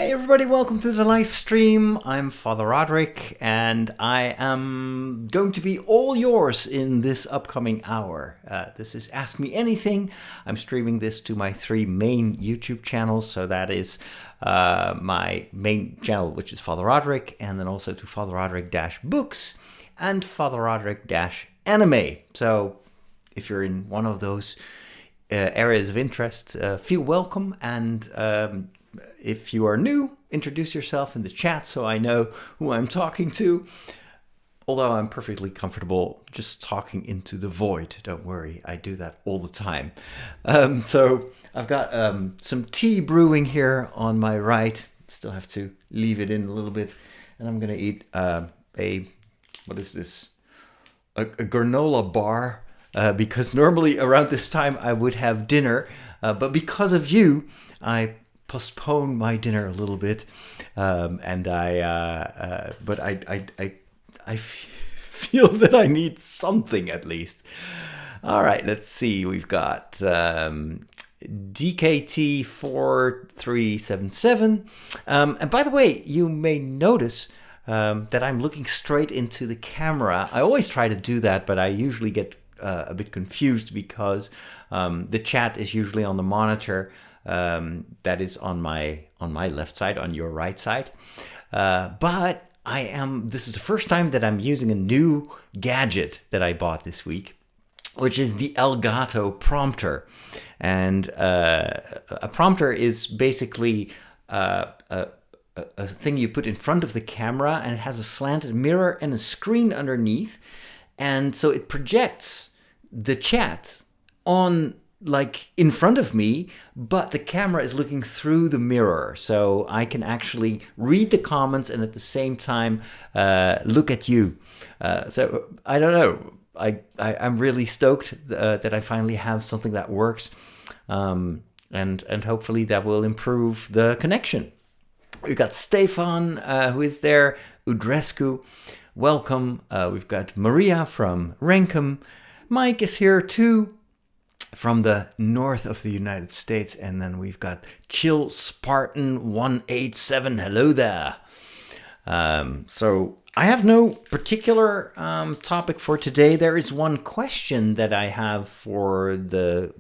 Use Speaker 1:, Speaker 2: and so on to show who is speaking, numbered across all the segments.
Speaker 1: Hey everybody, welcome to the live stream. I'm Father Roderick and I am going to be all yours in this upcoming hour. This is Ask Me Anything. I'm streaming this to my three main YouTube channels. So that is my main channel, which is Father Roderick, and then also to Father Roderick-Books and Father Roderick-Anime. So if you're in one of those areas of interest, feel welcome, and if you are new, introduce yourself in the chat so I know who I'm talking to. Although I'm perfectly comfortable just talking into the void. Don't worry, I do that all the time. So I've got some tea brewing here on my right. Still have to leave it in a little bit. And I'm going to eat what is this? A granola bar. Because normally around this time I would have dinner. But because of you, I postpone my dinner a little bit, but I feel that I need something at least. All right, let's see. We've got DKT 4377, and by the way, you may notice that I'm looking straight into the camera. I always try to do that, but I usually get a bit confused because the chat is usually on the monitor. That is on my left side, on your right side. But this is the first time that I'm using a new gadget that I bought this week, which is the Elgato prompter. And a prompter is basically a thing you put in front of the camera, and it has a slanted mirror and a screen underneath. And so it projects the chat on in front of me, but the camera is looking through the mirror, so I can actually read the comments and at the same time look at you. So I don't know. I'm really stoked that I finally have something that works, and hopefully that will improve the connection. We've got Stefan who is there, Udrescu. Welcome. We've got Maria from Renkum. Mike is here too, from the north of the United States. And then we've got Chill Spartan 187. Hello there. So I have no particular topic for today. There is one question that I have for the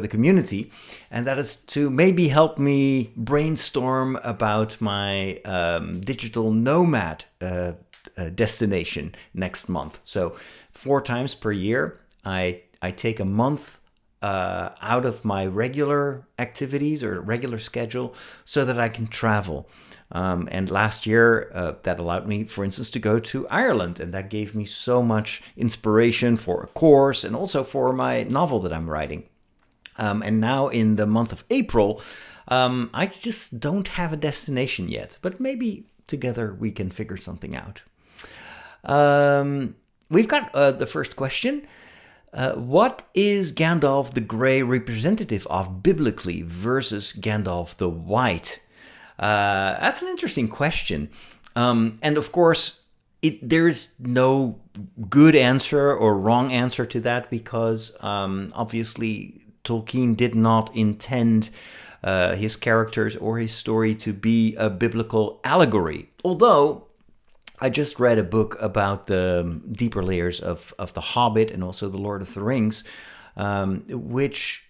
Speaker 1: community, and that is to maybe help me brainstorm about my digital nomad destination next month. So 4 times per year, I take a month out of my regular activities or regular schedule so that I can travel. And last year, that allowed me, for instance, to go to Ireland, and that gave me so much inspiration for a course and also for my novel that I'm writing. And now in the month of April, I just don't have a destination yet, but maybe together we can figure something out. We've got the first question. What is Gandalf the Grey representative of biblically versus Gandalf the White? That's an interesting question. And of course, there's no good answer or wrong answer to that because obviously Tolkien did not intend his characters or his story to be a biblical allegory. Although I just read a book about the deeper layers of The Hobbit and also The Lord of the Rings, which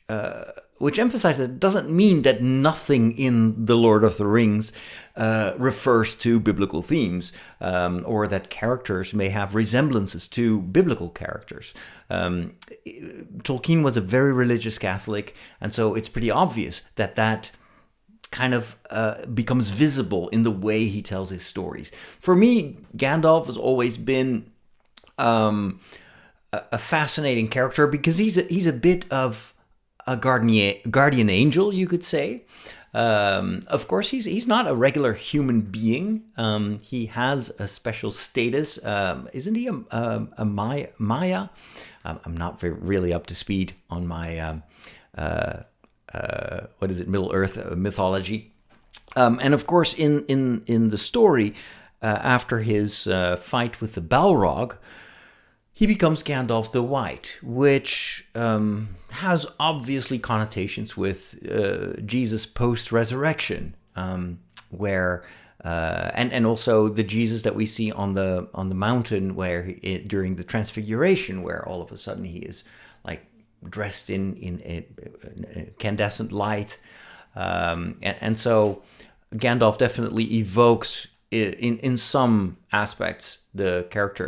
Speaker 1: emphasizes that it doesn't mean that nothing in The Lord of the Rings refers to biblical themes, or that characters may have resemblances to biblical characters. Tolkien was a very religious Catholic, and so it's pretty obvious that kind of becomes visible in the way he tells his stories. For me, Gandalf has always been a fascinating character because he's a bit of a guardian angel, you could say. Of course, he's not a regular human being. He has a special status. Isn't he a Maya? I'm not really up to speed on my Middle Earth mythology. And of course, in the story, after his fight with the Balrog, he becomes Gandalf the White, which has obviously connotations with Jesus post-resurrection. where and also the Jesus that we see on the mountain, where during the Transfiguration, where all of a sudden he is like dressed in a incandescent light, and so Gandalf definitely evokes in some aspects the character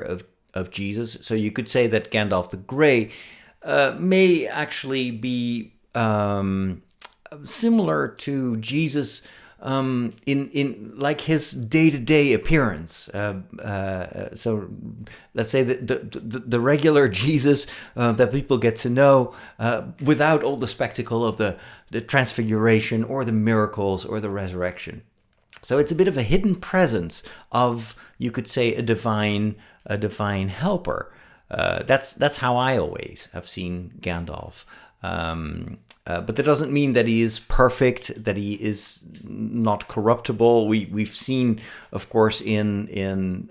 Speaker 1: of Jesus. So you could say that Gandalf the Grey may actually be similar to Jesus in like his day-to-day appearance. So let's say the regular Jesus that people get to know without all the spectacle of the Transfiguration or the miracles or the resurrection. So it's a bit of a hidden presence of, you could say, a divine helper. That's how I always have seen Gandalf. But that doesn't mean that he is perfect, that he is not corruptible. We've seen, of course, in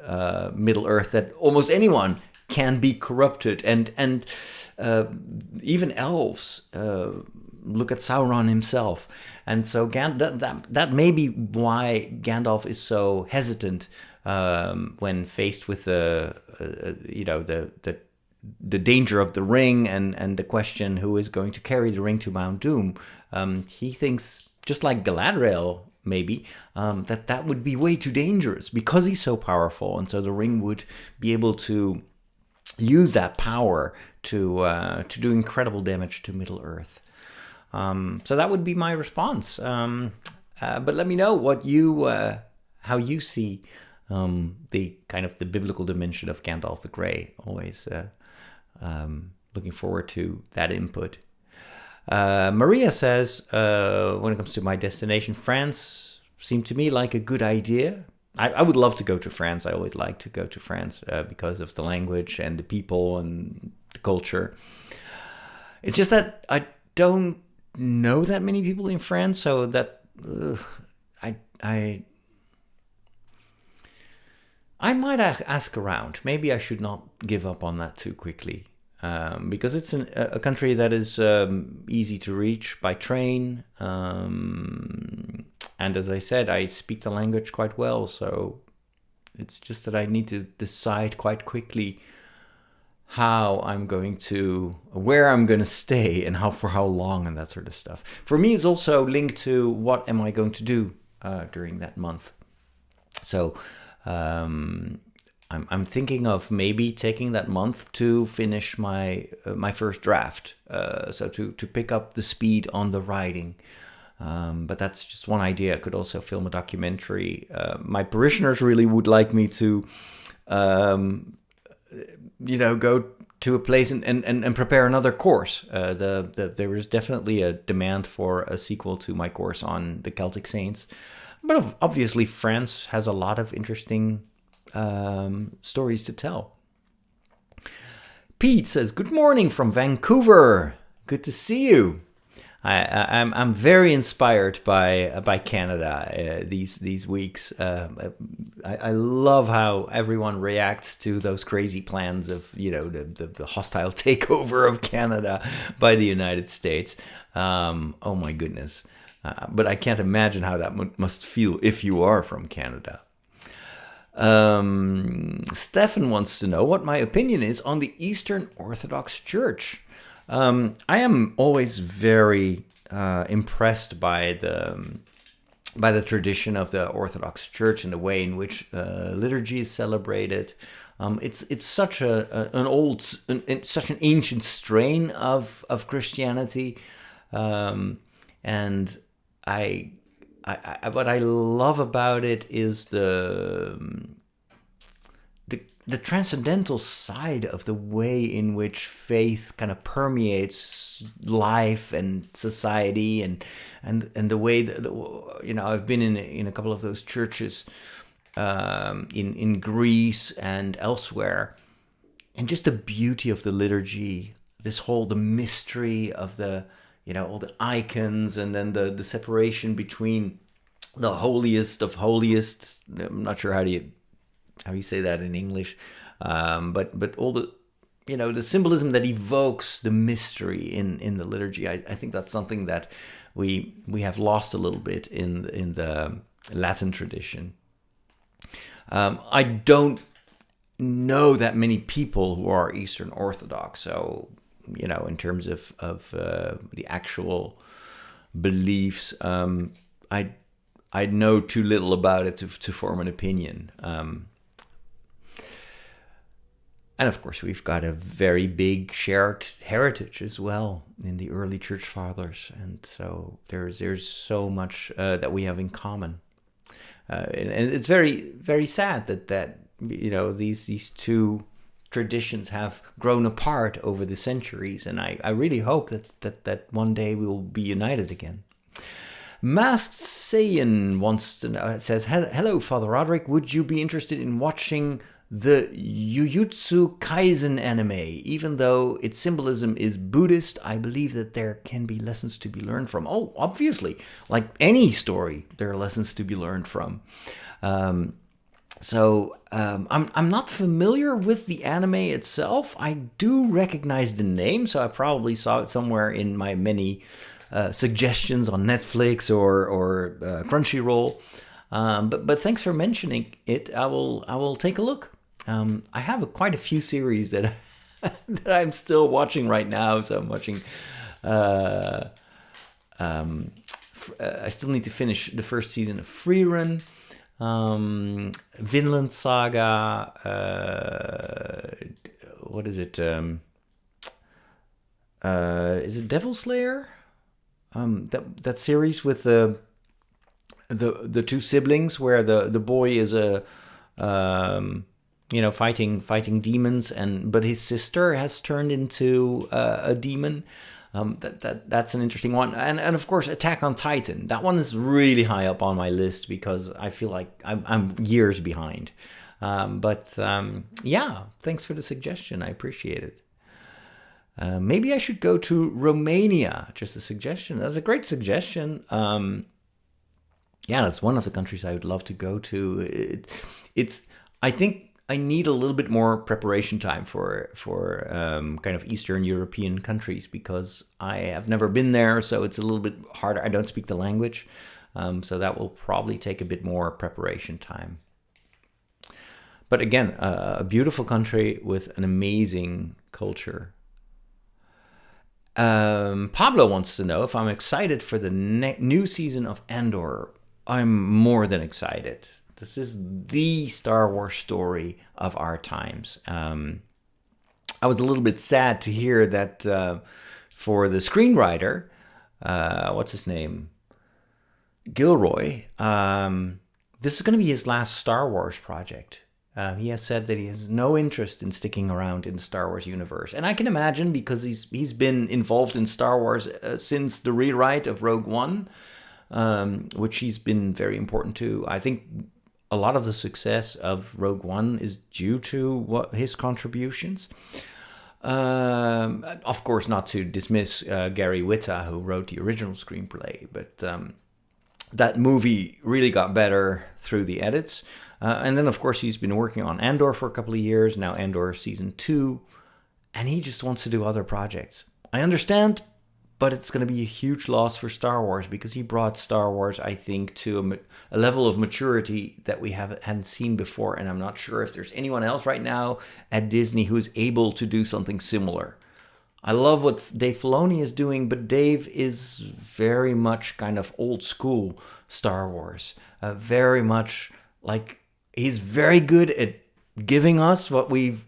Speaker 1: Middle Earth that almost anyone can be corrupted, and even elves. Look at Sauron himself, and so that may be why Gandalf is so hesitant when faced with the danger of the ring and the question who is going to carry the ring to Mount Doom. He thinks, just like Galadriel maybe, that would be way too dangerous because he's so powerful, and so the ring would be able to use that power to do incredible damage to Middle Earth. So that would be my response. But let me know what how you see the kind of the biblical dimension of Gandalf the Grey. Always looking forward to that input. Maria says, when it comes to my destination, France seemed to me like a good idea. I would love to go to France. I always like to go to France because of the language and the people and the culture. It's just that I don't know that many people in France, so that I might ask around. Maybe I should not give up on that too quickly, because it's a country that is easy to reach by train. And as I said, I speak the language quite well, so it's just that I need to decide quite quickly where I'm going to stay and for how long and that sort of stuff. For me, it's also linked to what am I going to do during that month. So I'm thinking of maybe taking that month to finish my first draft, so to pick up the speed on the writing. But that's just one idea. I could also film a documentary. My parishioners really would like me to go to a place and prepare another course. There is definitely a demand for a sequel to my course on the Celtic saints. But obviously France has a lot of interesting stories to tell. Pete says, "Good morning from Vancouver. Good to see you." I'm very inspired by Canada these weeks. I love how everyone reacts to those crazy plans of the hostile takeover of Canada by the United States. Oh my goodness! But I can't imagine how that must feel if you are from Canada. Stefan wants to know what my opinion is on the Eastern Orthodox Church. I am always very impressed by the tradition of the Orthodox Church and the way in which liturgy is celebrated. It's such such an ancient strain of Christianity, and what I love about it is the transcendental side of the way in which faith kind of permeates life and society, and the way that I've been in a couple of those churches in Greece and elsewhere, and just the beauty of the liturgy, the mystery of the all the icons, and then the separation between the holiest of holiest. I'm not sure how you say that in English, but all the the symbolism that evokes the mystery in the liturgy. I think that's something that we have lost a little bit in Latin tradition. I don't know that many people who are Eastern Orthodox, so in terms of the actual beliefs, I know too little about it to form an opinion. And of course, we've got a very big shared heritage as well in the early church fathers, and so there's so much that we have in common. And it's very, very sad that these two traditions have grown apart over the centuries, and I really hope that one day we will be united again. Masked Saiyan wants to know, says, hello, Father Roderick, would you be interested in watching the Jujutsu Kaisen anime? Even though its symbolism is Buddhist, I believe that there can be lessons to be learned from. Oh, obviously, like any story, there are lessons to be learned from. I'm not familiar with the anime itself. I do recognize the name, so I probably saw it somewhere in my many suggestions on Netflix or Crunchyroll. But thanks for mentioning it. I will take a look. I have quite a few series that that I'm still watching right now. So I'm watching. I still need to finish the first season of Freerun, Vinland Saga. What is it? Is it Devil Slayer? That series with the two siblings where the boy is fighting demons, but his sister has turned into a demon. That's an interesting one, and of course Attack on Titan. That one is really high up on my list because I feel like I'm years behind. Yeah, thanks for the suggestion. I appreciate it. Maybe I should go to Romania. Just a suggestion. That's a great suggestion. Yeah, that's one of the countries I would love to go to. I think I need a little bit more preparation time for kind of Eastern European countries because I have never been there, so it's a little bit harder. I don't speak the language, so that will probably take a bit more preparation time. But again, a beautiful country with an amazing culture. Pablo wants to know if I'm excited for the new season of Andor. I'm more than excited. This is the Star Wars story of our times. I was a little bit sad to hear that for the screenwriter, what's his name? Gilroy, this is going to be his last Star Wars project. He has said that he has no interest in sticking around in the Star Wars universe. And I can imagine because he's been involved in Star Wars since the rewrite of Rogue One, which he's been very important to. I think a lot of the success of Rogue One is due to his contributions. Of course, not to dismiss Gary Whitta, who wrote the original screenplay, but that movie really got better through the edits. And then, of course, he's been working on Andor for a couple of years, now Andor Season 2, and he just wants to do other projects. I understand, but it's going to be a huge loss for Star Wars because he brought Star Wars, I think, to a level of maturity that we hadn't seen before, and I'm not sure if there's anyone else right now at Disney who is able to do something similar. I love what Dave Filoni is doing, but Dave is very much kind of old school Star Wars, very much like... He's very good at giving us what we've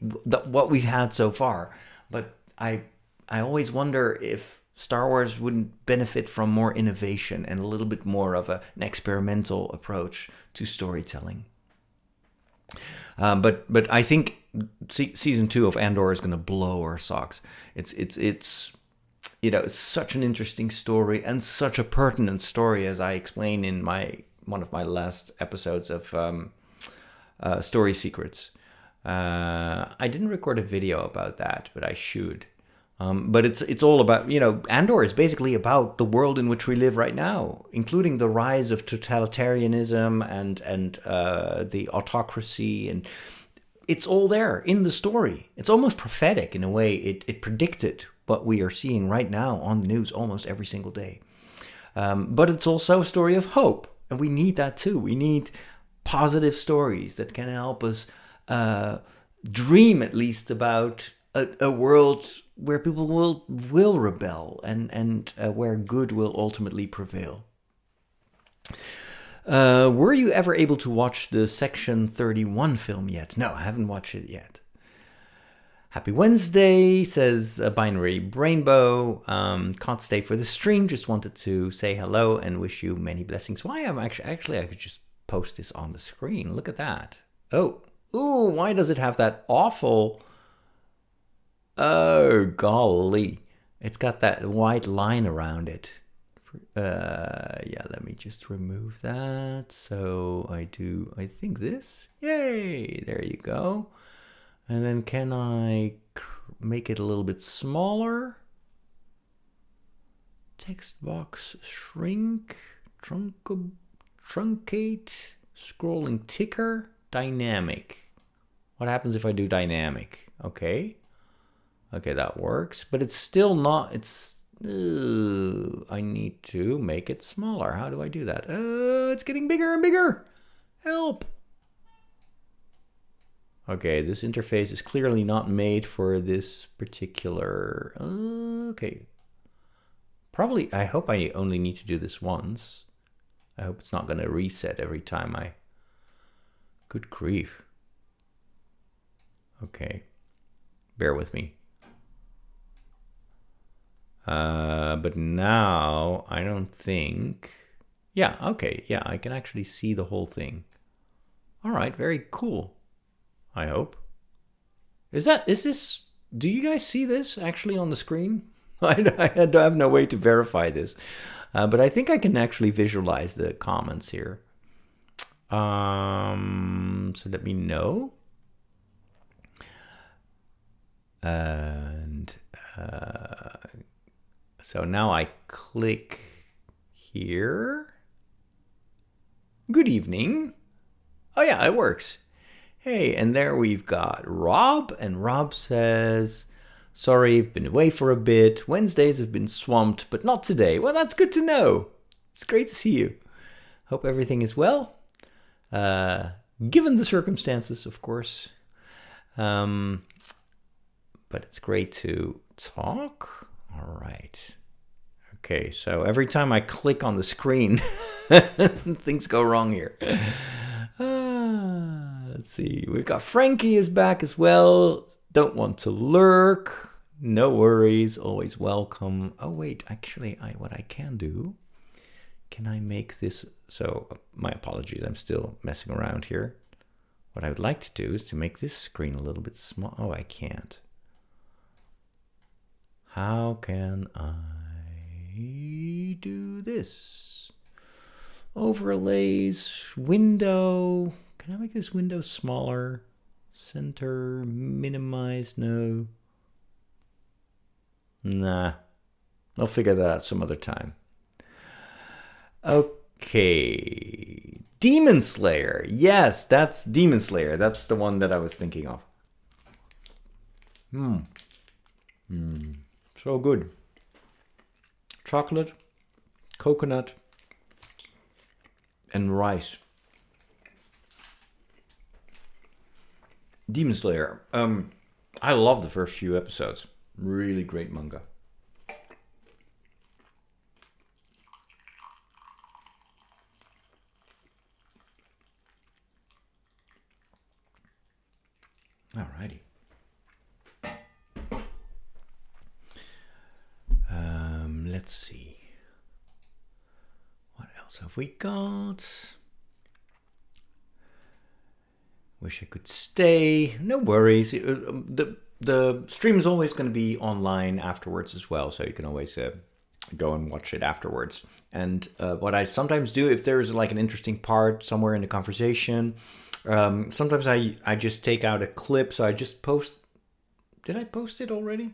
Speaker 1: had so far, but I always wonder if Star Wars wouldn't benefit from more innovation and a little bit more of an experimental approach to storytelling. But I think season 2 of Andor is going to blow our socks. It's such an interesting story and such a pertinent story, as I explained in one of my last episodes of Story Secrets. I didn't record a video about that, but I should. But it's all about, Andor is basically about the world in which we live right now, including the rise of totalitarianism and the autocracy, and it's all there in the story. It's almost prophetic in a way. It predicted what we are seeing right now on the news almost every single day. But it's also a story of hope. And we need that too. We need positive stories that can help us dream at least about a world where people will rebel and where good will ultimately prevail. Were you ever able to watch the Section 31 film yet? No, I haven't watched it yet. Happy Wednesday, says Binary Rainbow. Can't stay for the stream. Just wanted to say hello and wish you many blessings. Why am actually I could just post this on the screen. Look at that. Oh, ooh, why does it have that awful? Oh, golly. It's got that white line around it. Yeah, let me just remove that. So I think this. Yay, there you go. And then can I make it a little bit smaller? Text box shrink, truncate, scrolling ticker, dynamic. What happens if I do dynamic? Okay, that works, but it's still not, I need to make it smaller. How do I do that? It's getting bigger and bigger. Help. Okay, this interface is clearly not made for this particular... okay. Probably, I hope I only need to do this once. I hope it's not going to reset every time I... Good grief. Okay. Bear with me. But now, I don't think... Yeah, okay. Yeah, I can actually see the whole thing. All right, very cool. I hope. Is this, do you guys see this actually on the screen? I have no way to verify this, but I think I can actually visualize the comments here. So let me know. And so now I click here. Good evening. Oh yeah, it works. Hey, and there we've got Rob, and Rob says, sorry, I've been away for a bit. Wednesdays have been swamped, but not today. Well, that's good to know. It's great to see you. Hope everything is well. Given the circumstances, of course. But it's great to talk. All right. Okay, so every time I click on the screen, things go wrong here. Let's see. We've got Frankie is back as well. Don't want to lurk. No worries. Always welcome. Oh, wait. Actually, what I can do. Can I make this? So my apologies. I'm still messing around here. What I would like to do is to make this screen a little bit small. Oh, I can't. How can I do this? Overlays, window. Can I make this window smaller? Center, minimize, no. Nah, I'll figure that out some other time. Okay, Demon Slayer. Yes, that's Demon Slayer. That's the one that I was thinking of. So good. Chocolate, coconut, and rice. Demon Slayer. I love the first few episodes. Really great manga. Alrighty. Let's see. What else have we got? Wish I could stay. No worries. The stream is always going to be online afterwards as well, so you can always go and watch it afterwards. And what I sometimes do, if there's like an interesting part somewhere in the conversation, sometimes I just take out a clip. So I just post. Did I post it already?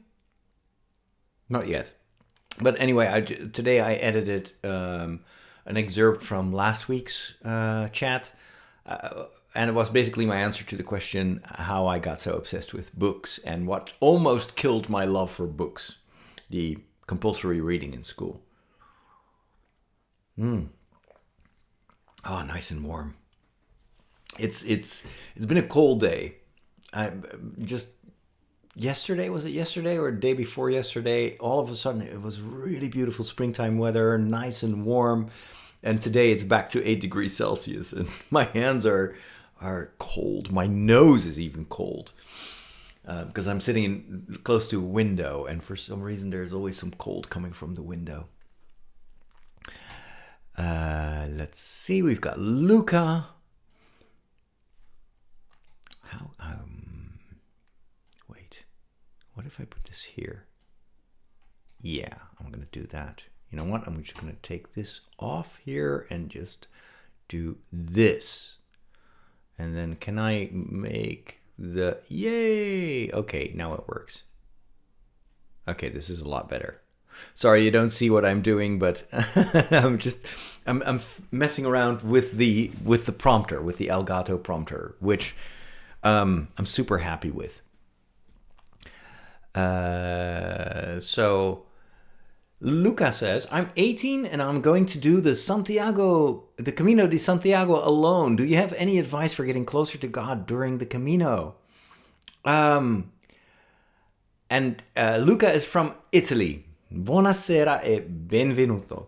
Speaker 1: Not yet. But anyway, today I edited an excerpt from last week's chat. And it was basically my answer to the question how I got so obsessed with books and what almost killed my love for books, the compulsory reading in school. Oh, nice and warm. It's been a cold day. I just yesterday, was it yesterday or the day before yesterday? All of a sudden, it was really beautiful springtime weather, nice and warm. And today it's back to 8 degrees Celsius, and my hands are cold. My nose is even cold because I'm sitting close to a window, and for some reason there's always some cold coming from the window. Let's see. We've got Luca. Wait. What if I put this here? Yeah, I'm gonna do that. You know what? I'm just gonna take this off here and just do this. And then can I make the yay? Okay, now it works. Okay, this is a lot better. Sorry, you don't see what I'm doing, but I'm messing around with the prompter, with the Elgato prompter, which I'm super happy with. So Luca says, I'm 18 and I'm going to do the Camino de Santiago alone. Do you have any advice for getting closer to God during the Camino? And Luca is from Italy. Buonasera e benvenuto.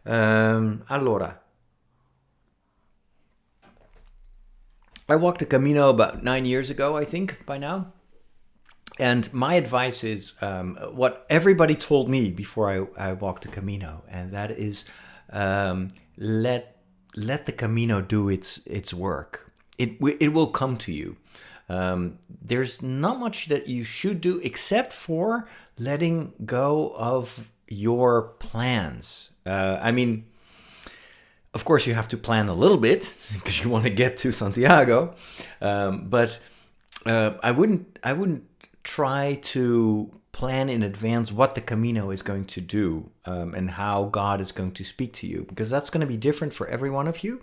Speaker 1: Allora, I walked the Camino about 9 years ago, I think, by now. And my advice is what everybody told me before I walked the Camino, and that is let the Camino do its work. It will come to you. There's not much that you should do except for letting go of your plans. I mean, of course, you have to plan a little bit because you want to get to Santiago, but I wouldn't try to plan in advance what the Camino is going to do and how God is going to speak to you, because that's going to be different for every one of you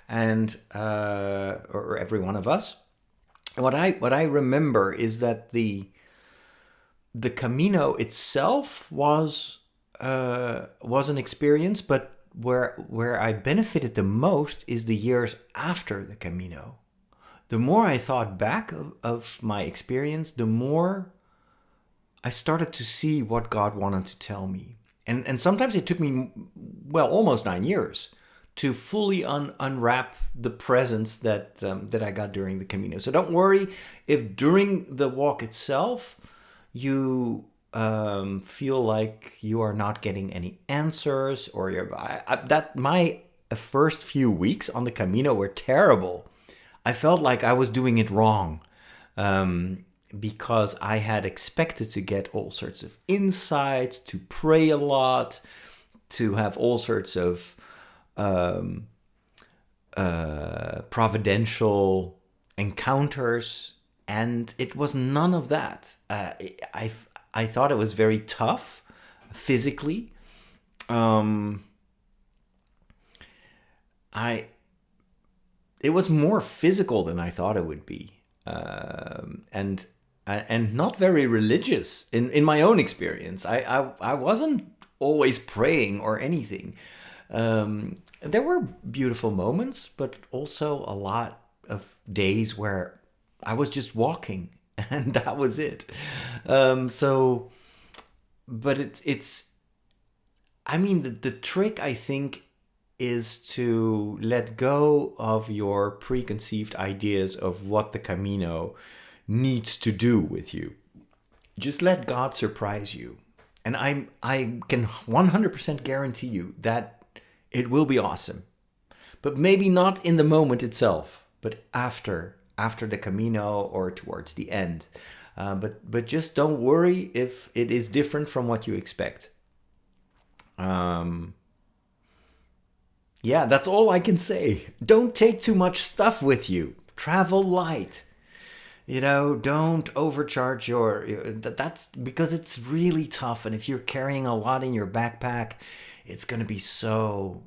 Speaker 1: and or every one of us. And what I remember is that the Camino itself was an experience, but where I benefited the most is the years after the Camino. The more I thought back of my experience, the more I started to see what God wanted to tell me. And sometimes it took me, well, almost 9 years to fully unwrap the presents that I got during the Camino. So don't worry if during the walk itself you feel like you are not getting any answers, or my first few weeks on the Camino were terrible. I felt like I was doing it wrong because I had expected to get all sorts of insights, to pray a lot, to have all sorts of providential encounters, and it was none of that. I thought it was very tough physically. It was more physical than I thought it would be, and not very religious in my own experience. I wasn't always praying or anything. There were beautiful moments, but also a lot of days where I was just walking, and that was it. But it's. I mean, the trick, I think, is to let go of your preconceived ideas of what the Camino needs to do with you. Just let God surprise you. And I can 100% guarantee you that it will be awesome. But maybe not in the moment itself, but after the Camino or towards the end. But just don't worry if it is different from what you expect. Yeah, that's all I can say. Don't take too much stuff with you. Travel light. Don't overcharge that's because it's really tough. And if you're carrying a lot in your backpack, it's going to be so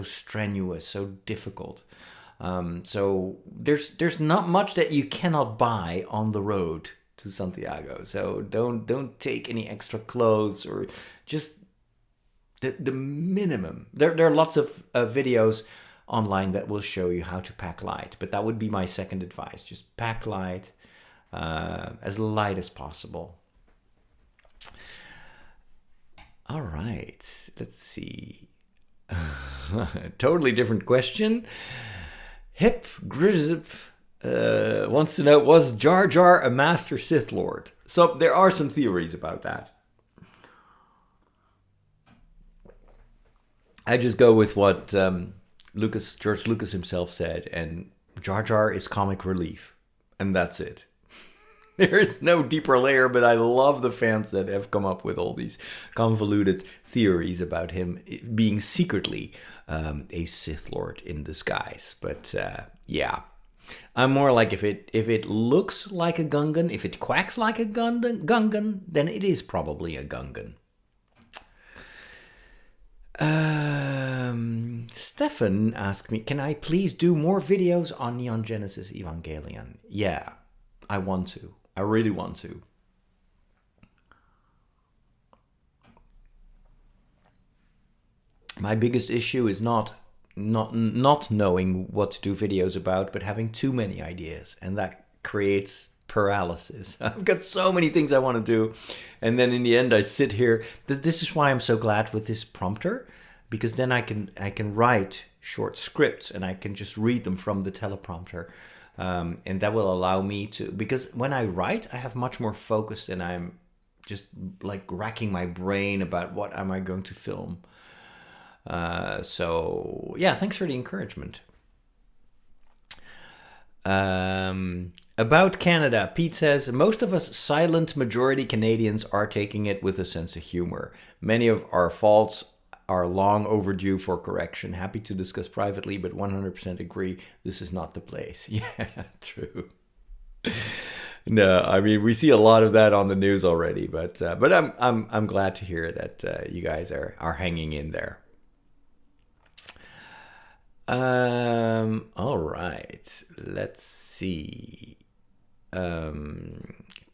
Speaker 1: strenuous, so difficult. So there's not much that you cannot buy on the road to Santiago. So don't take any extra clothes, or just the minimum. There are lots of videos online that will show you how to pack light, but that would be my second advice. Just pack light, as light as possible. All right, let's see. Totally different question. Hip Grizip wants to know, was Jar Jar a Master Sith Lord? So there are some theories about that. I just go with what George Lucas himself said, and Jar Jar is comic relief, and that's it. There is no deeper layer, but I love the fans that have come up with all these convoluted theories about him being secretly a Sith Lord in disguise. But yeah, I'm more like if it looks like a Gungan, if it quacks like a Gungan, then it is probably a Gungan. Stefan asked me, can I please do more videos on Neon Genesis Evangelion? Yeah, I want to. I really want to. My biggest issue is not knowing what to do videos about, but having too many ideas, and that creates paralysis. I've got so many things I want to do, and then in the end I sit here. This is why I'm so glad with this prompter, because then I can write short scripts and I can just read them from the teleprompter, and that will allow me to, because when I write I have much more focus and I'm just like racking my brain about what am I going to film. So yeah, thanks for the encouragement. About Canada, Pete says, most of us silent majority Canadians are taking it with a sense of humor. Many of our faults are long overdue for correction. Happy to discuss privately, but 100% agree this is not the place. Yeah, true. No, I mean, we see a lot of that on the news already, but I'm glad to hear that you guys are hanging in there. All right, let's see.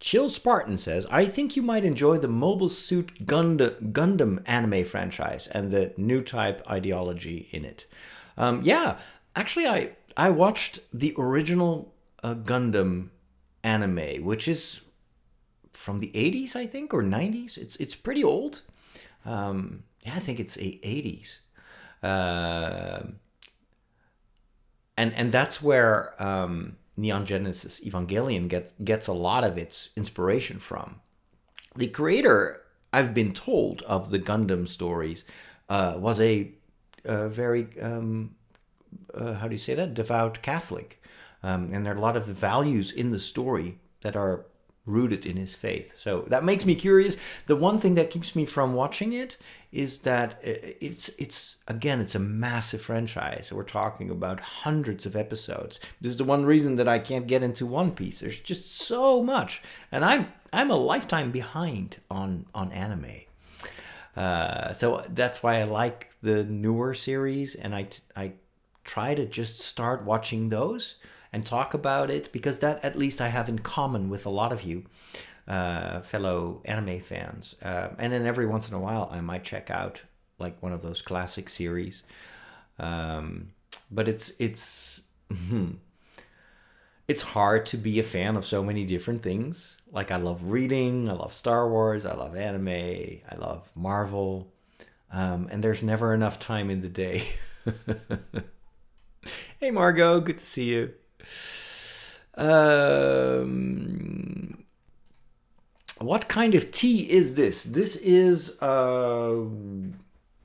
Speaker 1: Chill Spartan says, I think you might enjoy the Mobile Suit Gundam anime franchise and the new type ideology in it. Yeah, actually, I watched the original Gundam anime, which is from the 80s, I think, or 90s. It's pretty old. Yeah, I think it's 80s. And that's where Neon Genesis Evangelion gets a lot of its inspiration from. The creator, I've been told, of the Gundam stories was a very, how do you say that, devout Catholic. And there are a lot of the values in the story that are rooted in his faith. So that makes me curious. The one thing that keeps me from watching it is that it's a massive franchise. We're talking about hundreds of episodes. This is the one reason that I can't get into One Piece. There's just so much, and I'm a lifetime behind on anime. So that's why I like the newer series, and I try to just start watching those and talk about it, because that at least I have in common with a lot of you fellow anime fans. And then every once in a while I might check out like one of those classic series. But it's hard to be a fan of so many different things. Like I love reading, I love Star Wars, I love anime, I love Marvel. And there's never enough time in the day. Hey Margot, good to see you. What kind of tea is this? This is the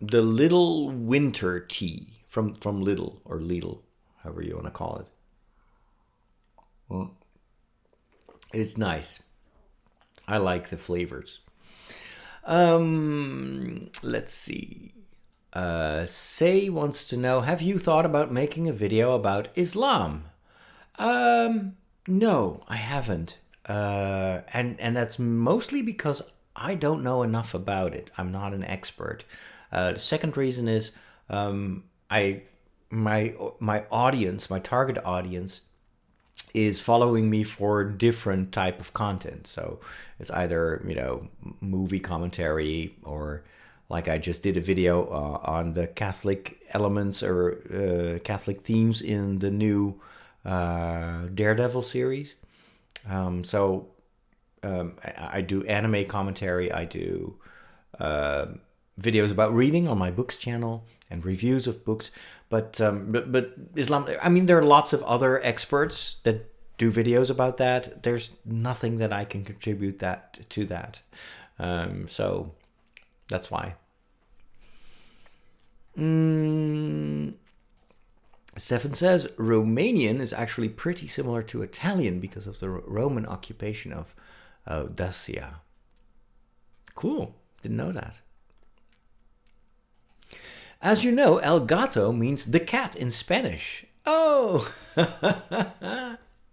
Speaker 1: Little Winter tea from Lidl, or Lidl, however you want to call it. It's nice. I like the flavors. Let's see. Say wants to know, have you thought about making a video about Islam? No, I haven't. And that's mostly because I don't know enough about it. I'm not an expert. The second reason is my audience, my target audience, is following me for different type of content. So it's either movie commentary or Like I just did a video on the Catholic elements or Catholic themes in the new Daredevil series. I do anime commentary. I do videos about reading on my books channel and reviews of books. But Islam, I mean, there are lots of other experts that do videos about that. There's nothing that I can contribute to that. So that's why. Stefan says Romanian is actually pretty similar to Italian because of the Roman occupation of Dacia. Cool. Didn't know that. As you know, El Gato means the cat in Spanish. Oh,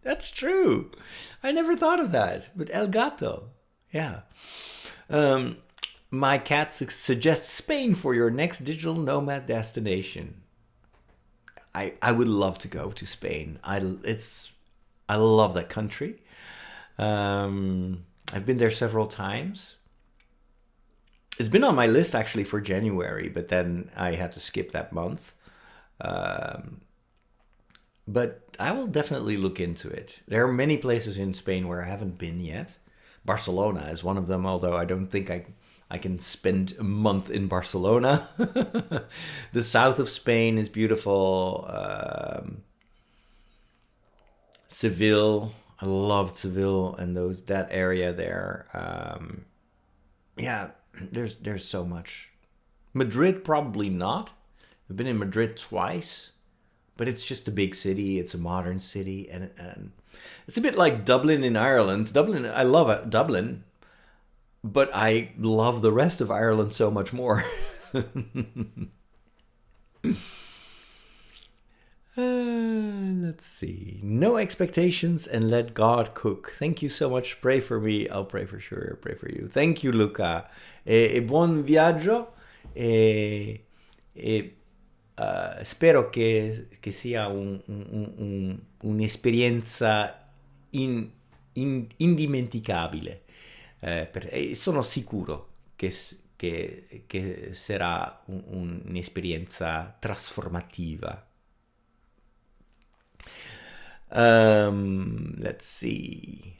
Speaker 1: that's true. I never thought of that, but El Gato. Yeah. My cat suggests Spain for your next digital nomad destination. I would love to go to Spain. I love that country. I've been there several times. It's been on my list actually for January, but then I had to skip that month. But I will definitely look into it. There are many places in Spain where I haven't been yet. Barcelona is one of them, although I don't think I can spend a month in Barcelona. The south of Spain is beautiful. Seville, I loved Seville and that area there. Yeah, there's so much. Madrid, probably not. I've been in Madrid twice, but it's just a big city. It's a modern city, and it's a bit like Dublin in Ireland. I love Dublin, but I love the rest of Ireland so much more. Let's see. No expectations and let God cook. Thank you so much. Pray for me. I'll pray for sure. Pray for you. Thank you, Luca. E buon viaggio. Spero che sia un'esperienza indimenticabile. Sono sicuro che sarà un'esperienza trasformativa. Let's see.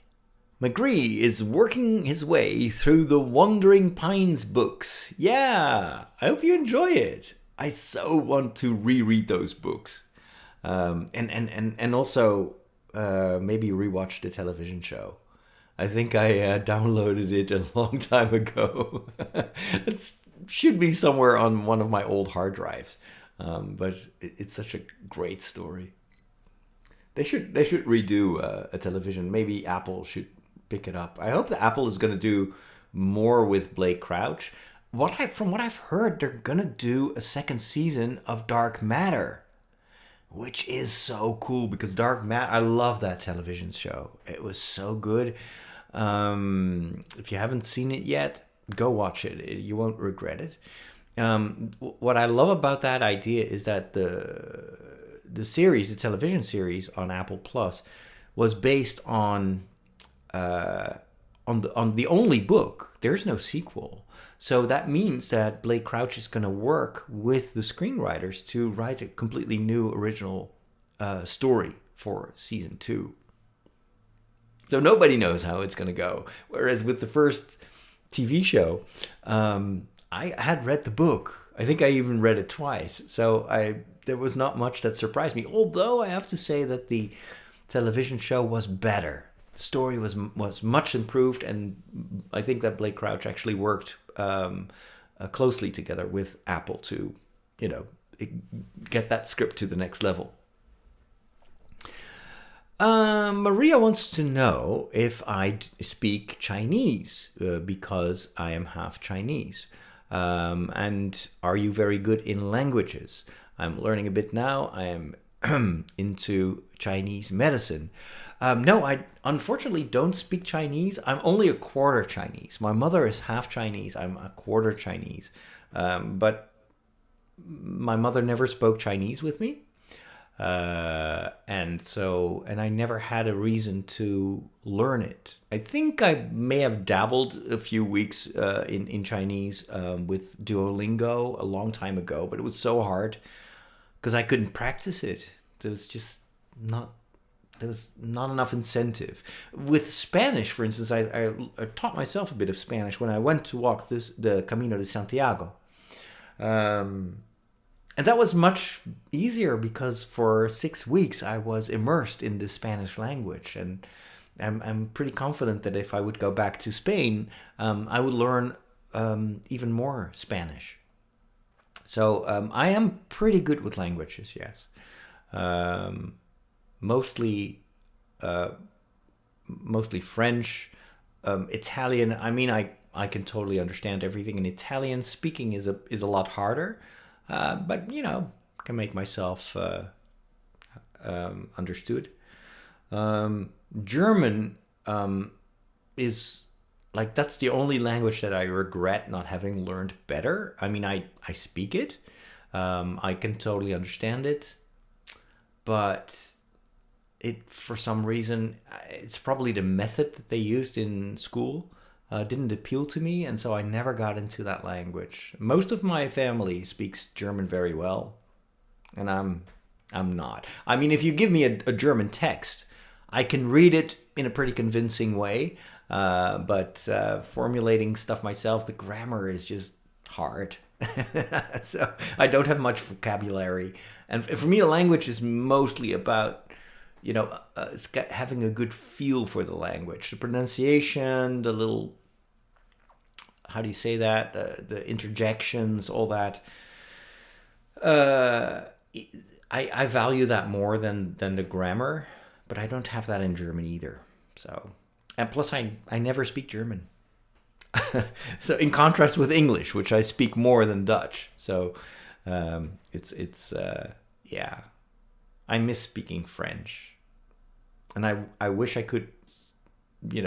Speaker 1: McGree is working his way through the Wandering Pines books. Yeah, I hope you enjoy it. I so want to reread those books. And also maybe rewatch the television show. I think I downloaded it a long time ago. It should be somewhere on one of my old hard drives. But it's such a great story. They should redo a television. Maybe Apple should pick it up. I hope that Apple is going to do more with Blake Crouch. From what I've heard, they're going to do a second season of Dark Matter, which is so cool because Dark Matter, I love that television show. It was so good. If you haven't seen it yet, go watch it. You won't regret it. What I love about that idea is that the television series on Apple Plus, was based on the only book. There's no sequel, so that means that Blake Crouch is going to work with the screenwriters to write a completely new original story for season 2. So nobody knows how it's going to go. Whereas with the first TV show, I had read the book. I think I even read it twice. So there was not much that surprised me. Although I have to say that the television show was better. The story was much improved, and I think that Blake Crouch actually worked closely together with Apple to, get that script to the next level. Maria wants to know if I speak Chinese because I am half Chinese. And are you very good in languages? I'm learning a bit now. I am into Chinese medicine. No, I unfortunately don't speak Chinese. I'm only a quarter Chinese. My mother is half Chinese. I'm a quarter Chinese. But my mother never spoke Chinese with me. And I never had a reason to learn it. I think I may have dabbled a few weeks in Chinese with Duolingo a long time ago, but it was so hard because I couldn't practice it. There was just not there was not enough incentive. With Spanish, for instance, I taught myself a bit of Spanish when I went to walk the Camino de Santiago. And that was much easier because for 6 weeks I was immersed in the Spanish language. And I'm pretty confident that if I would go back to Spain, I would learn even more Spanish. So I am pretty good with languages, yes. Mostly French, Italian. I mean, I can totally understand everything in Italian. Speaking is a lot harder, but can make myself understood. German is like that's the only language that I regret not having learned better. I mean, I speak it, I can totally understand it, but it for some reason it's probably the method that they used in school didn't appeal to me, and so I never got into that language. Most of my family speaks German very well, and I'm not. I mean, if you give me a German text, I can read it in a pretty convincing way, but formulating stuff myself, the grammar is just hard. So I don't have much vocabulary, and for me, a language is mostly about having a good feel for the language, the pronunciation, the little, how do you say that, the interjections, all that. I value that more than the grammar, but I don't have that in German either. So, and plus I never speak German. So in contrast with English, which I speak more than Dutch. So it's yeah, I miss speaking French, and I wish I could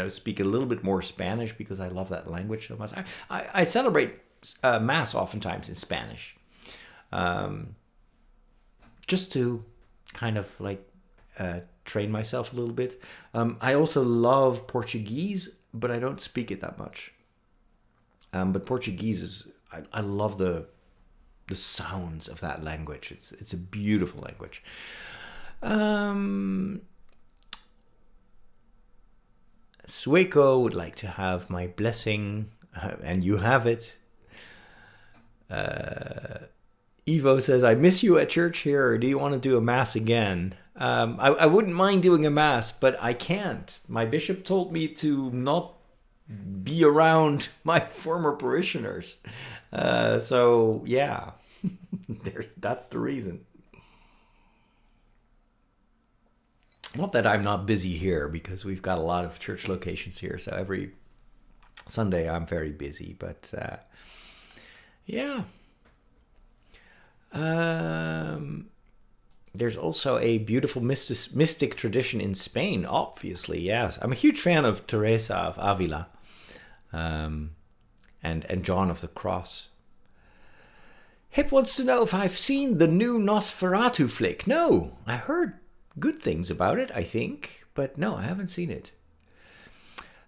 Speaker 1: speak a little bit more Spanish because I love that language so much. I celebrate Mass oftentimes in Spanish, just to kind of like train myself a little bit. I also love Portuguese, but I don't speak it that much. But Portuguese is, I love the sounds of that language. It's a beautiful language. Sueco would like to have my blessing, and you have it. Ivo says, I miss you at church here, or do you want to do a Mass again? I wouldn't mind doing a Mass, but I can't. My bishop told me to not be around my former parishioners. So, yeah, that's the reason. Not that I'm not busy here, because we've got a lot of church locations here. So every Sunday I'm very busy. But, yeah. There's also a beautiful mystic tradition in Spain, obviously, yes. I'm a huge fan of Teresa of Avila and John of the Cross. Hip wants to know if I've seen the new Nosferatu flick. No, I heard good things about it, I think, but no, I haven't seen it.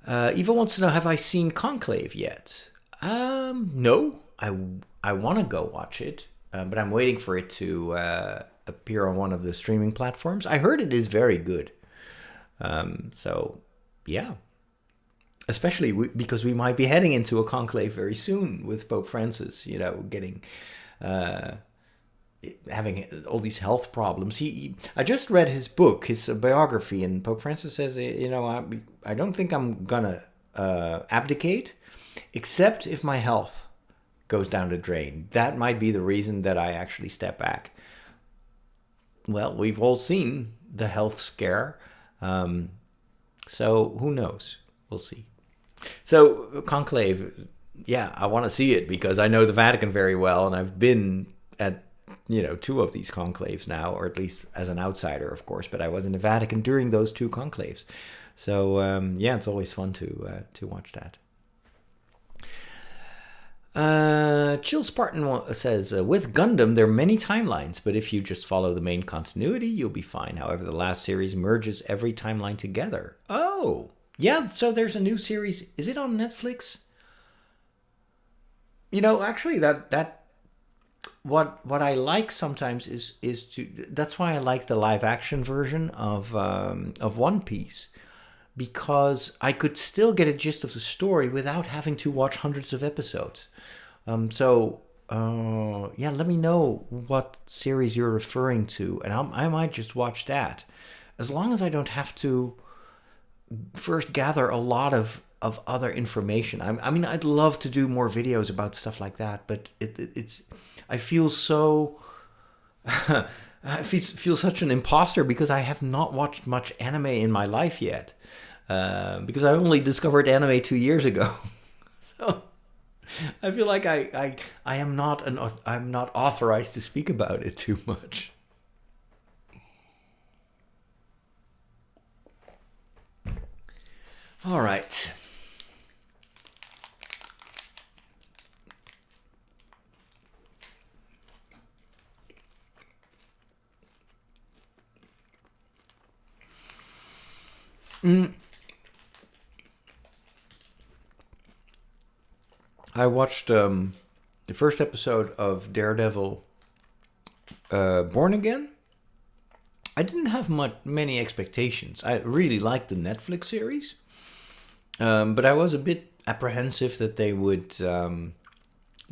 Speaker 1: Eva wants to know, have I seen Conclave yet? No, I want to go watch it, but I'm waiting for it to appear on one of the streaming platforms. I heard it is very good. So, yeah. Especially because we might be heading into a conclave very soon with Pope Francis, getting... having all these health problems. I just read his book, his biography, and Pope Francis says, I don't think I'm gonna abdicate, except if my health goes down the drain. That might be the reason that I actually step back. Well, we've all seen the health scare, so who knows? We'll see. So conclave, yeah, I want to see it because I know the Vatican very well, and I've been at two of these conclaves now, or at least as an outsider, of course, but I was in the Vatican during those two conclaves. So, yeah, it's always fun to watch that. Chill Spartan says, with Gundam, there are many timelines, but if you just follow the main continuity, you'll be fine. However, the last series merges every timeline together. Oh, yeah, so there's a new series. Is it on Netflix? Actually, what I like sometimes is to. That's why I like the live action version of One Piece, because I could still get a gist of the story without having to watch hundreds of episodes. Yeah, let me know what series you're referring to, and I might just watch that, as long as I don't have to first gather a lot of other information. I mean, I'd love to do more videos about stuff like that, but it's I feel so I feel such an imposter because I have not watched much anime in my life yet, because I only discovered anime 2 years ago. So I feel like I am I'm not authorized to speak about it too much. All right. I watched the first episode of Daredevil, Born Again. I didn't have many expectations. I really liked the Netflix series, but I was a bit apprehensive that they would dumb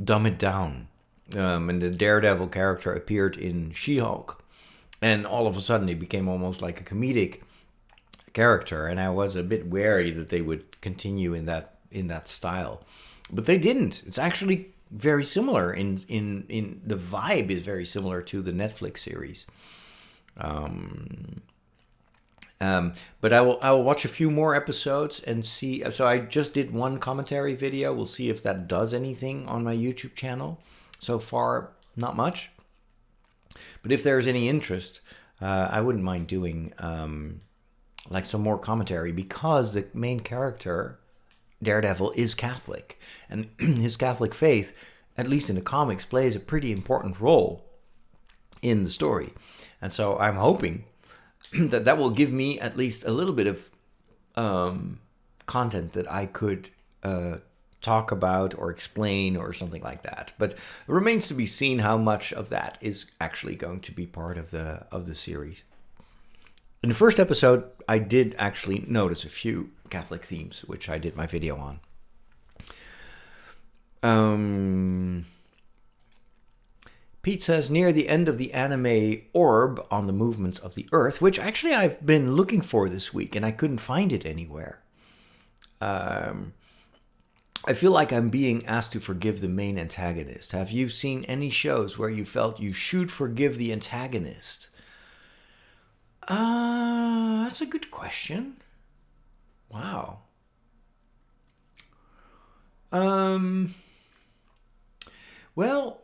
Speaker 1: it down. And the Daredevil character appeared in She-Hulk, and all of a sudden he became almost like a comedic character, and I was a bit wary that they would continue in that style. But they didn't. It's actually very similar in the vibe is very similar to the Netflix series. But I will watch a few more episodes and see. So I just did one commentary video. We'll see if that does anything on my YouTube channel. So far, not much. But if there's any interest, I wouldn't mind doing like some more commentary, because the main character, Daredevil, is Catholic, and his Catholic faith, at least in the comics, plays a pretty important role in the story. And so I'm hoping that will give me at least a little bit of content that I could talk about or explain or something like that. But it remains to be seen how much of that is actually going to be part of the series. In the first episode, I did actually notice a few Catholic themes, which I did my video on. Pete says, near the end of the anime Orb on the movements of the Earth, which actually I've been looking for this week, and I couldn't find it anywhere. I feel like I'm being asked to forgive the main antagonist. Have you seen any shows where you felt you should forgive the antagonist? That's a good question. Wow. Well,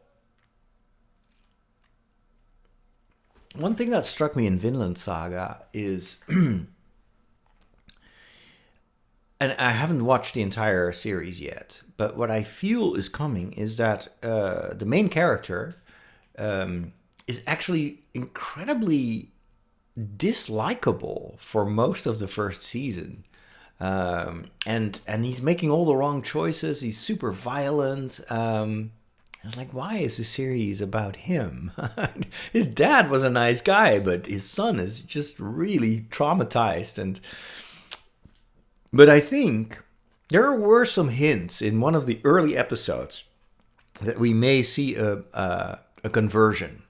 Speaker 1: one thing that struck me in Vinland Saga is, and I haven't watched the entire series yet, but what I feel is coming is that the main character is actually incredibly dislikable for most of the first season. And he's making all the wrong choices. He's super violent. It's like, why is the series about him? His dad was a nice guy, but his son is just really traumatized. But I think there were some hints in one of the early episodes that we may see a conversion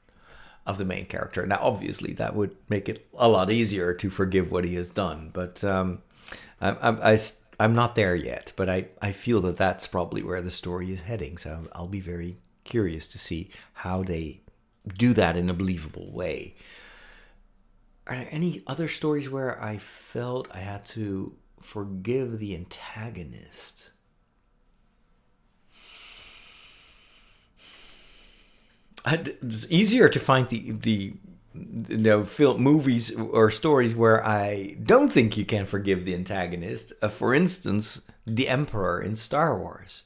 Speaker 1: of the main character. Now, obviously, that would make it a lot easier to forgive what he has done. But I'm not there yet, but I feel that that's probably where the story is heading. So I'll be very curious to see how they do that in a believable way. Are there any other stories where I felt I had to forgive the antagonist? It's easier to find the film, movies or stories where I don't think you can forgive the antagonist. For instance, the Emperor in Star Wars.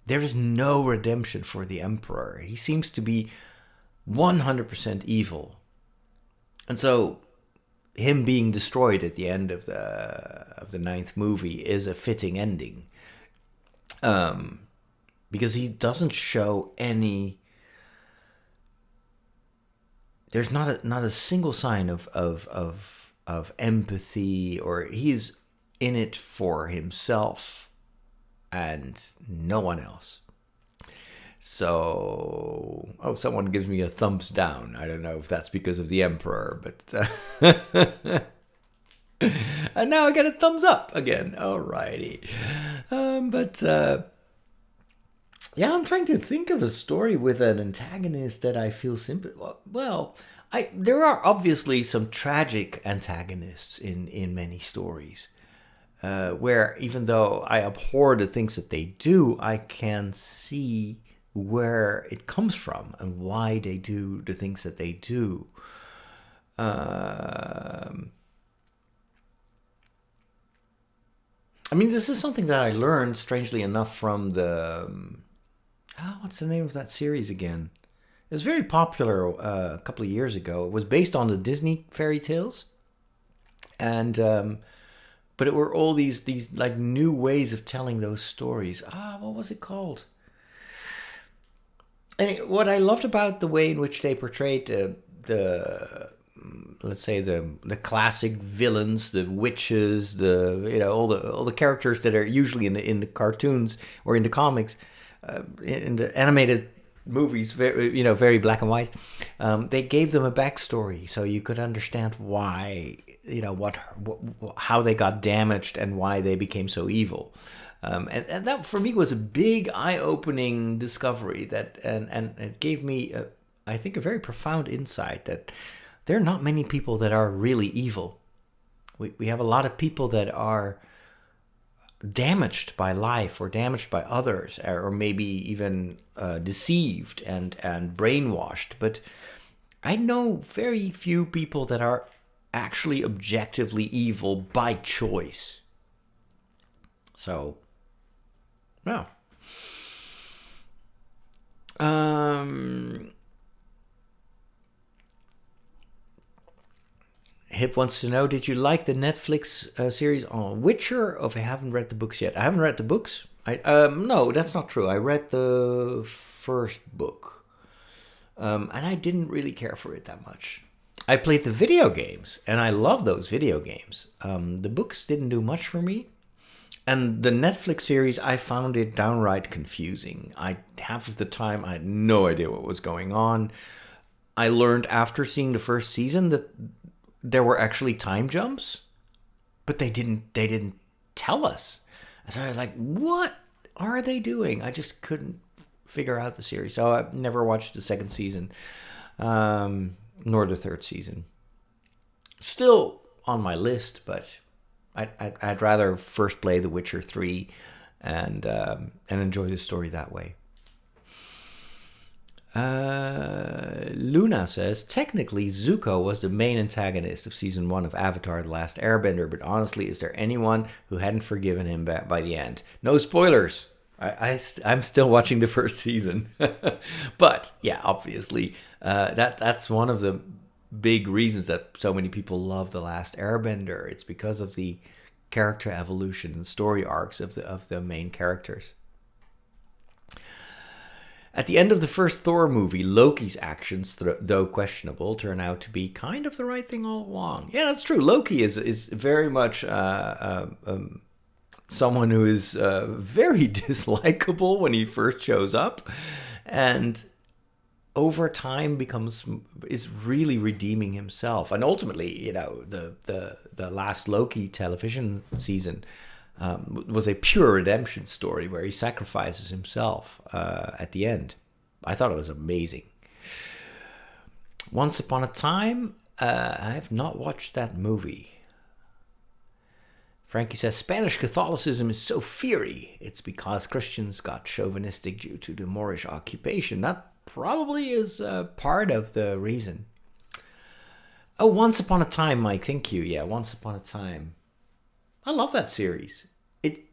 Speaker 1: there is no redemption for the emperor. He seems to be 100% evil. And so him being destroyed at the end of the ninth movie is a fitting ending. Because he doesn't show any. There's not a single sign of empathy, or he's in it for himself and no one else. So, someone gives me a thumbs down. I don't know if that's because of the emperor, but and now I get a thumbs up again. Alrighty, yeah, I'm trying to think of a story with an antagonist that I feel sympathy. Well, there are obviously some tragic antagonists in many stories, where even though I abhor the things that they do, I can see where it comes from and why they do the things that they do. I mean, this is something that I learned, strangely enough, from the... what's the name of that series again? It was very popular a couple of years ago. It was based on the Disney fairy tales. And... but it were all these like new ways of telling those stories. What was it called? And what I loved about the way in which they portrayed let's say the classic villains, the witches, all the characters that are usually in the cartoons or in the comics, in the animated movies, very black and white. They gave them a backstory so you could understand why, how they got damaged and why they became so evil. And that for me was a big eye-opening discovery and it gave me, I think, a very profound insight that there are not many people that are really evil. We have a lot of people that are damaged by life or damaged by others, or maybe even deceived and brainwashed. But I know very few people that are actually objectively evil by choice. So, no. Hip wants to know, did you like the Netflix series on Witcher? Or if I haven't read the books yet. I haven't read the books. No, that's not true. I read the first book. And I didn't really care for it that much. I played the video games, and I love those video games. The books didn't do much for me. And the Netflix series, I found it downright confusing. Half of the time, I had no idea what was going on. I learned after seeing the first season that there were actually time jumps, but they didn't tell us. And so I was like, what are they doing? I just couldn't figure out the series. So I've never watched the second season, nor the third season. Still on my list, but I'd rather first play The Witcher 3 and enjoy the story that way. Luna says, technically Zuko was the main antagonist of season 1 of Avatar: The Last Airbender, but honestly, is there anyone who hadn't forgiven him by the end? No spoilers. I'm still watching the first season. But yeah, obviously, that's one of the big reasons that so many people love The Last Airbender. It's because of the character evolution and story arcs of the main characters. At the end of the first Thor movie, Loki's actions, though questionable, turn out to be kind of the right thing all along. Yeah, that's true. Loki is very much someone who is very dislikable when he first shows up, and over time is really redeeming himself. And ultimately, the last Loki television season was a pure redemption story where he sacrifices himself at the end. I thought it was amazing. Once Upon a Time, I have not watched that movie. Frankie says, Spanish Catholicism is so fiery. It's because Christians got chauvinistic due to the Moorish occupation. That probably is part of the reason. Oh, Once Upon a Time, Mike. Thank you. Yeah, Once Upon a Time. I love that series.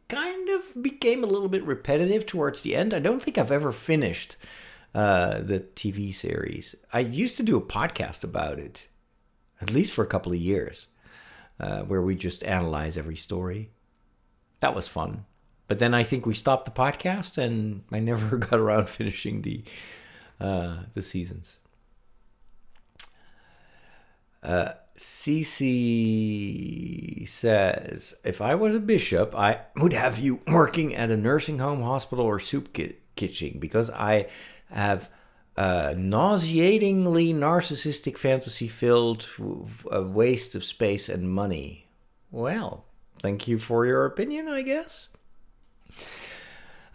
Speaker 1: kind of became a little bit repetitive towards the end. I don't think I've ever finished the TV series. I used to do a podcast about it, at least for a couple of years, where we just analyze every story. That was fun. But then I think we stopped the podcast, and I never got around finishing the seasons. Cece says, if I was a bishop, I would have you working at a nursing home, hospital, or soup kitchen, because I have a nauseatingly narcissistic fantasy filled a waste of space and money. Well, thank you for your opinion, I guess.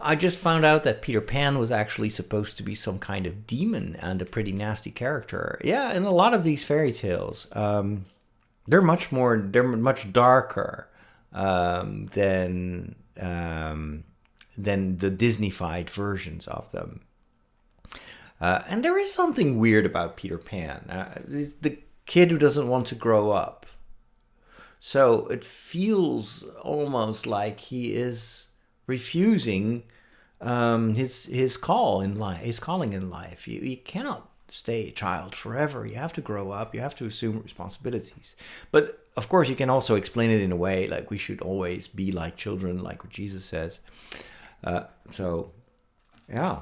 Speaker 1: I just found out that Peter Pan was actually supposed to be some kind of demon and a pretty nasty character. Yeah, in a lot of these fairy tales, they're much darker than the Disney-fied versions of them. And there is something weird about Peter Pan. The kid who doesn't want to grow up. So it feels almost like he is refusing his calling in life. You cannot stay a child forever. You have to grow up. You have to assume responsibilities. But of course, you can also explain it in a way like we should always be like children, like what Jesus says. So, yeah.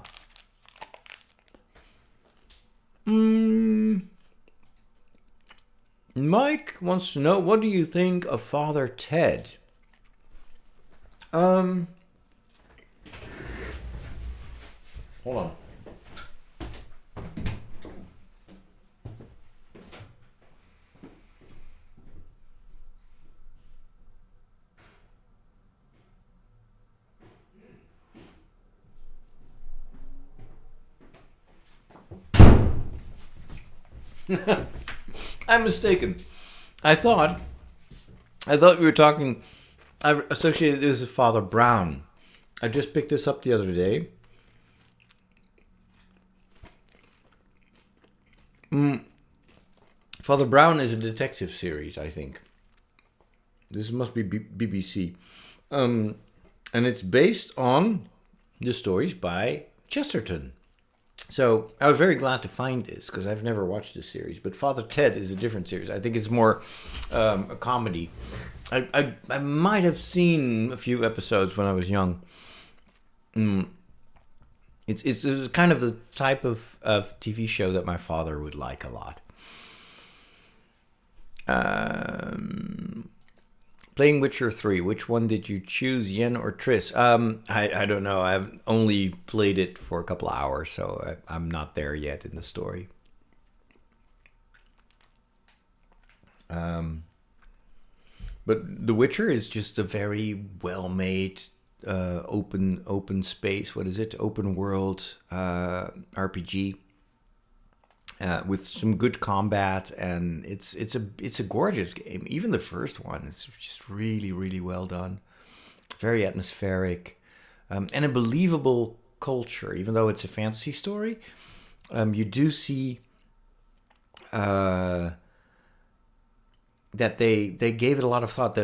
Speaker 1: Mike wants to know, what do you think of Father Ted? Hold on. I'm mistaken. I thought we were talking. I associated this with Father Brown. I just picked this up the other day. Father Brown is a detective series, I think. This must be BBC. And it's based on the stories by Chesterton. So I was very glad to find this because I've never watched this series. But Father Ted is a different series. I think it's more a comedy. I might have seen a few episodes when I was young. It's kind of the type of TV show that my father would like a lot. Playing Witcher 3, which one did you choose, Yen or Triss? I don't know. I've only played it for a couple of hours, so I'm not there yet in the story. But The Witcher is just a very well-made, open space. What is it? Open world RPG. With some good combat, and it's a gorgeous game. Even the first one is just really, really well done. Very atmospheric, and a believable culture. Even though it's a fantasy story, you do see that they gave it a lot of thought.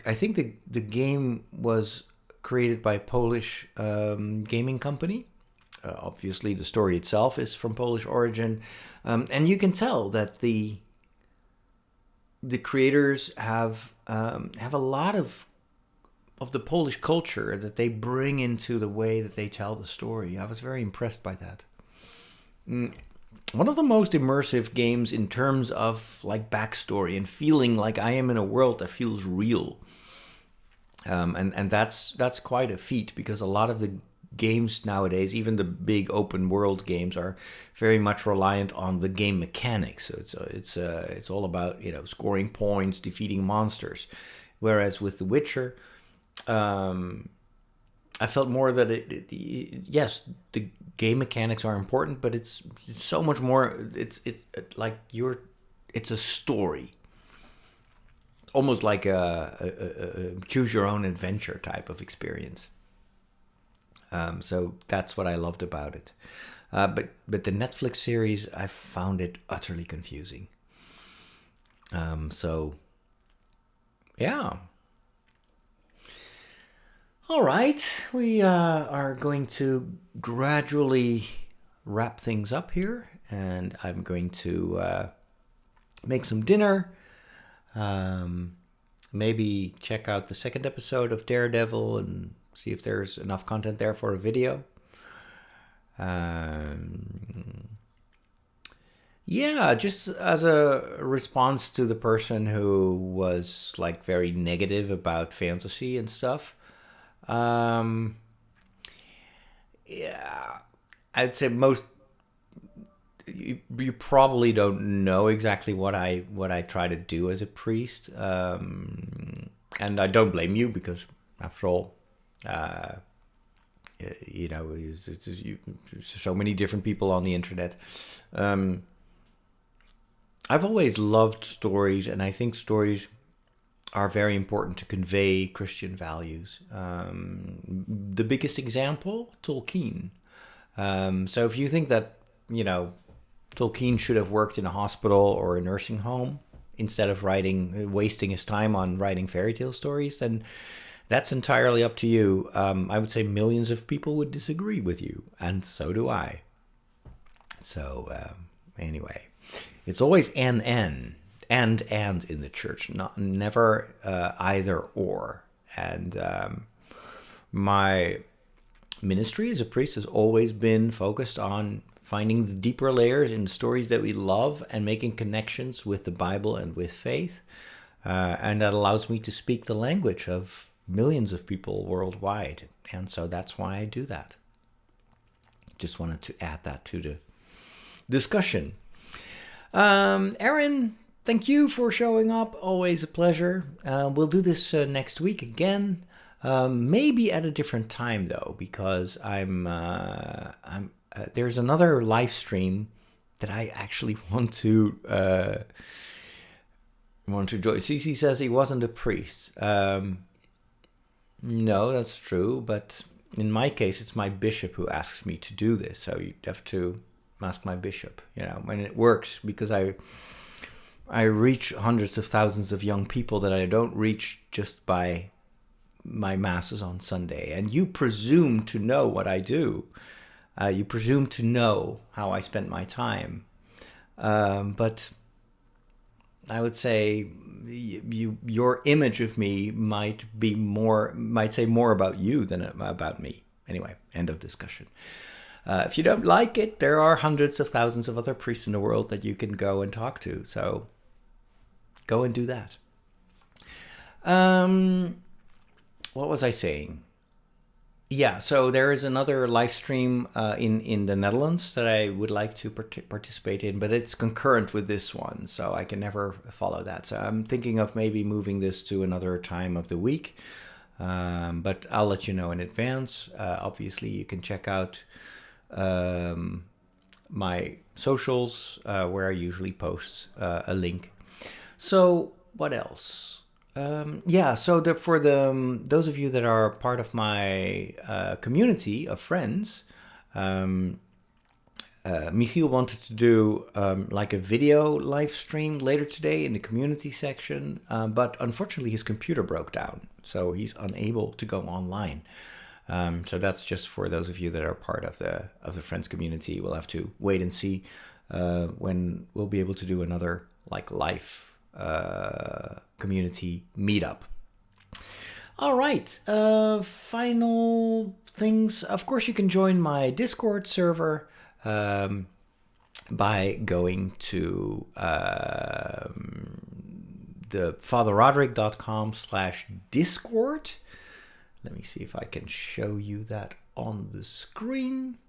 Speaker 1: I think the game was created by a Polish gaming company. Obviously, the story itself is from Polish origin, and you can tell that the creators have a lot of the Polish culture that they bring into the way that they tell the story. I was very impressed by that. One of the most immersive games in terms of like backstory and feeling like I am in a world that feels real, and that's quite a feat because a lot of the games nowadays, even the big open world games, are very much reliant on the game mechanics. So it's all about scoring points, defeating monsters. Whereas with The Witcher, I felt more that yes, the game mechanics are important, but it's so much more. It's like it's a story, almost like a choose your own adventure type of experience. So that's what I loved about it. But the Netflix series, I found it utterly confusing. So, yeah. All right, we are going to gradually wrap things up here, and I'm going to make some dinner. Maybe check out the second episode of Daredevil and see if there's enough content there for a video. Yeah, just as a response to the person who was like very negative about fantasy and stuff. Yeah, I'd say most you probably don't know exactly what I try to do as a priest, and I don't blame you because after all, so many different people on the internet. I've always loved stories, and I think stories are very important to convey Christian values. The biggest example, Tolkien. So if you think that, Tolkien should have worked in a hospital or a nursing home instead of wasting his time on writing fairy tale stories, then that's entirely up to you. I would say millions of people would disagree with you, and so do I. So anyway, it's always and in the church, never either or. And my ministry as a priest has always been focused on finding the deeper layers in the stories that we love and making connections with the Bible and with faith. And that allows me to speak the language of millions of people worldwide. And so that's why I do that. Just wanted to add that to the discussion. Aaron, thank you for showing up. Always a pleasure. We'll do this next week again. Maybe at a different time though, because there's another live stream that I actually want to join. Cece says he wasn't a priest. No, that's true, but in my case, it's my bishop who asks me to do this. So you have to ask my bishop, and it works because I reach hundreds of thousands of young people that I don't reach just by my masses on Sunday. And you presume to know what I do. You presume to know how I spend my time. But I would say your image of me might say more about you than about me. Anyway, end of discussion. If you don't like it, there are hundreds of thousands of other priests in the world that you can go and talk to. So go and do that. What was I saying? Yeah, so there is another live stream in the Netherlands that I would like to participate in, but it's concurrent with this one, so I can never follow that. So I'm thinking of maybe moving this to another time of the week, but I'll let you know in advance. Obviously, you can check out my socials where I usually post a link. So what else? So for those of you that are part of my community of friends, Michiel wanted to do like a video live stream later today in the community section, but unfortunately his computer broke down, so he's unable to go online. So that's just for those of you that are part of the friends community. We'll have to wait and see when we'll be able to do another like live community meetup. All right, final things. Of course, you can join my Discord server by going to the fatherroderick.com/discord. Let me see if I can show you that on the screen.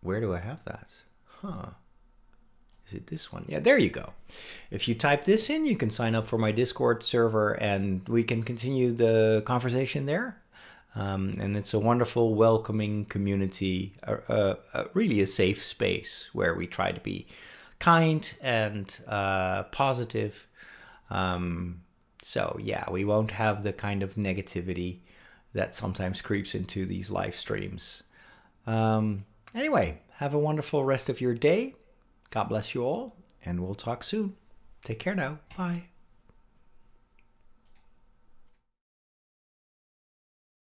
Speaker 1: Where do I have that? Is it this one? Yeah, there you go. If you type this in, you can sign up for my Discord server and we can continue the conversation there. And it's a wonderful, welcoming community, really a safe space where we try to be kind and positive. So yeah, we won't have the kind of negativity that sometimes creeps into these live streams. Anyway, have a wonderful rest of your day. God bless you all, and we'll talk soon. Take care now. Bye.